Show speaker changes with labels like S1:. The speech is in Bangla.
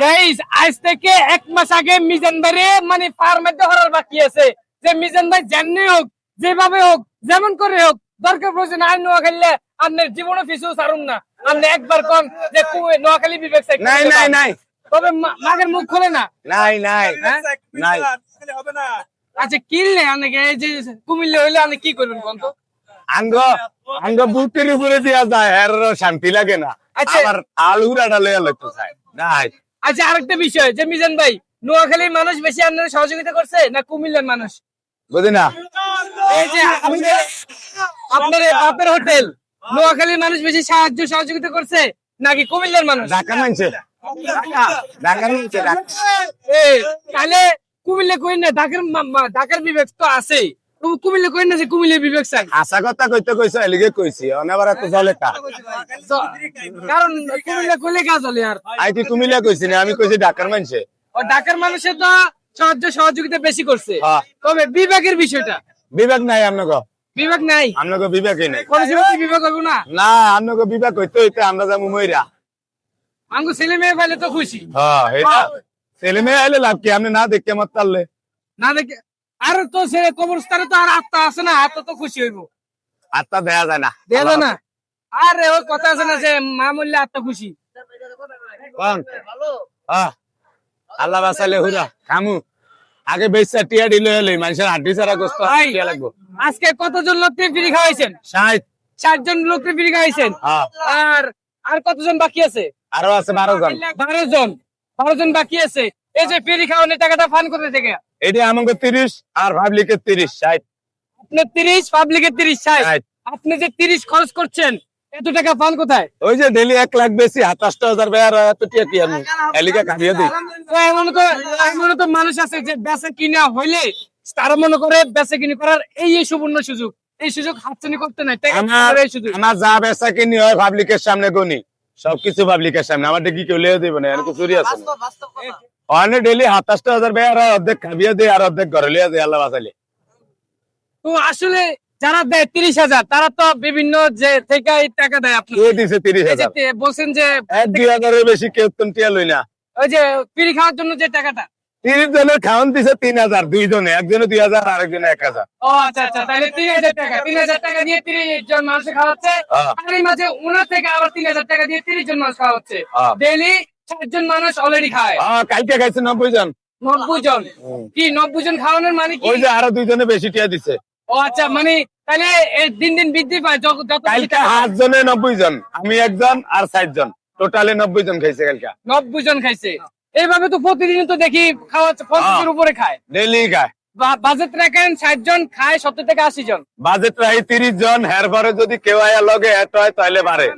S1: গাইস আজ থেকে 1 মাস আগে মিজান ভাইরে মানে ফার্মে ধরার বাকি আছে যে মিজান ভাই যেমনি হোক যেভাবে হোক যেমন করে হোক দরকার প্রয়োজন আইন নোয়াখালী আপনার জীবনে পিছু ছাড়ুন না আপনি একবার কোন যে নোয়াখালী বিবেক চাই
S2: নাই নাই নাই
S1: তবে মাগের মুখ খোলে না
S2: নাই নাই নাই
S1: আচ্ছা কিনলে অনেকে এই যে কুমিল্লে হইলে আপনি কি করবেন কোন তো
S2: আঙ্গ আঙ্গ বুকের উপরে দিয়া যায় এর শান্তি লাগে না
S1: আচ্ছা।
S2: আবার আলুরাটা লইয়া লইতে চায় নাই
S1: আচ্ছা আরেকটা বিষয় যে মিজান ভাই নোয়াখালীর মানুষ বেশি আপনার সহযোগিতা করছে না কুমিল্লার মানুষ
S2: বুঝি না
S1: এই যে আপনার বাপের হোটেল নোয়াখালীর মানুষ বেশি সাহায্য সহযোগিতা করছে নাকি কুমিল্লার মানুষ
S2: ঢাকা মানছে ঢাকা মানছে
S1: তাহলে কুমিল্লা কই না ঢাকার বিবেক তো আছে কুমিল্লা কই না যে কুমিল্লার বিবেক চাই
S2: আশা কথা কইতে কইছো এলিগে কইছি অনেবার এত জলে কা
S1: কারণ কুমিল্লা কইলে কাজ হলে আর
S2: আই কি কুমিল্লা কইছি না আমি কইছি ঢাকার মানছে
S1: ও ঢাকার মানুষের তো সাহায্য সহযোগিতা বেশি করছে
S2: হ্যাঁ।
S1: তবে বিবেকের বিষয়টা
S2: বিবেক নাই আপনাকে
S1: বিবেক নাই
S2: আপনাকে বিবেকই নাই
S1: কোন সময় বিবেক হবো না
S2: না আপনাকে বিবেক হইতে হইতে আমরা যাবো মইরা
S1: আঙ্গু ছেলে মেয়ে পাইলে তো খুশি
S2: হ্যাঁ এটা ছেলে মেয়ে আইলে লাভ কি আপনি না দেখতে মত পারলে
S1: না দেখে আর তো সে কবরস্থানে তো আর আত্মা আছে না আত্মা তো খুশি হইব
S2: আত্মা দেয়া যায় না
S1: দেয়া যায় না আরে ওই কথা আছে না যে মা মূল্যে আত্মা খুশি
S2: কোন হ্যাঁ আল্লাহ বাসালে হুরা খামু আগে বেচা টিয়া দিল হলে মানুষের হাড্ডি ছাড়া গোস্ত টিয়া লাগবো
S1: আজকে কতজন লোককে ফ্রি খাওয়াইছেন
S2: 60
S1: জন লোককে ফ্রি খাওয়াইছেন
S2: হ্যাঁ
S1: আর আর কতজন বাকি আছে
S2: আরো আছে 12 জন
S1: 12 জন বাকি আছে এই যে ফ্রি খাওয়ানোর টাকাটা ফান করতে থেকে
S2: এটা আমাকে 30 আর পাবলিকের 30 60
S1: আপনি 30 পাবলিকের 30 60
S2: ষাট।
S1: আপনি যে 30 খরচ করছেন এত টাকা পান কোথায়
S2: ওই যে ডেলি 1 লাখ বেশি 27,000 বেয়ার এত টিয়া কি আমি এলিকা খাবিয়ে দিই
S1: তো এমন তো মানুষ আছে যে বেচা কিনা হইলে তারা মনে করে বেচা কিনি করার এই সুবর্ণ সুযোগ এই সুযোগ হাতছানি করতে নাই টাকা
S2: আমার
S1: পাওয়ার এই সুযোগ
S2: আমার যা বেচা কিনি হয় পাবলিকের সামনে গনি সবকিছু পাবলিকের সামনে আমার কি কেউ লিয়ে দেবে না এর কিছু চুরি আছে অনেক ডেলি 27,000 বেয়ার অর্ধেক খাবিয়ে দেয় আর অর্ধেক ঘরে লিয়ে দেয় আল্লাহ বাঁচালে
S1: তো আসলে যারা দেয় 30,000 তারা তো বিভিন্ন যে থেকে এই টাকা দেয় আপনি
S2: কে দিছে 30,000
S1: বলছেন যে
S2: 1-2 এর বেশি কেউ তো টিয়া লই না
S1: ওই যে ফ্রি খাওয়ার জন্য যে টাকাটা
S2: 30 জনের খাওয়ান দিছে 3,000 দুই জনে একজনে 2,000 আর একজনে 1,000
S1: ও আচ্ছা আচ্ছা তাহলে 3,000 টাকা দিয়ে 30 জন মানুষ খাওয়াচ্ছে
S2: হ্যাঁ।
S1: আর এই মাঝে ওনার থেকে আবার 3,000 টাকা দিয়ে 30 জন মানুষ খাওয়াচ্ছে
S2: হ্যাঁ।
S1: ডেইলি 4 জন মানুষ অলরেডি খায়
S2: কাইতে খাইছে 90 জন
S1: 90 জন কি 90 জন খাওয়ানোর মানে কি
S2: ওই যে আরো 2 জনে বেশি টিয়া দিছে
S1: ও আচ্ছা মানে তাহলে দিন দিন বৃদ্ধি পায় যত
S2: কালকে 8 জনে 90 জন আমি একজন আর 60 জন টোটালে 90 জন খাইছে কালকে
S1: 90 জন খাইছে এইভাবে তো প্রতিদিন তো দেখি খাওয়া 50 এর উপরে খায়
S2: ডেলি খায়
S1: বাজেট রাখেন 60 জন খায় 70 থেকে 80 জন
S2: বাজেট রাই 30 জন হের পরে যদি কেউ আয়া লগে এত হয় তাহলে বাড়ে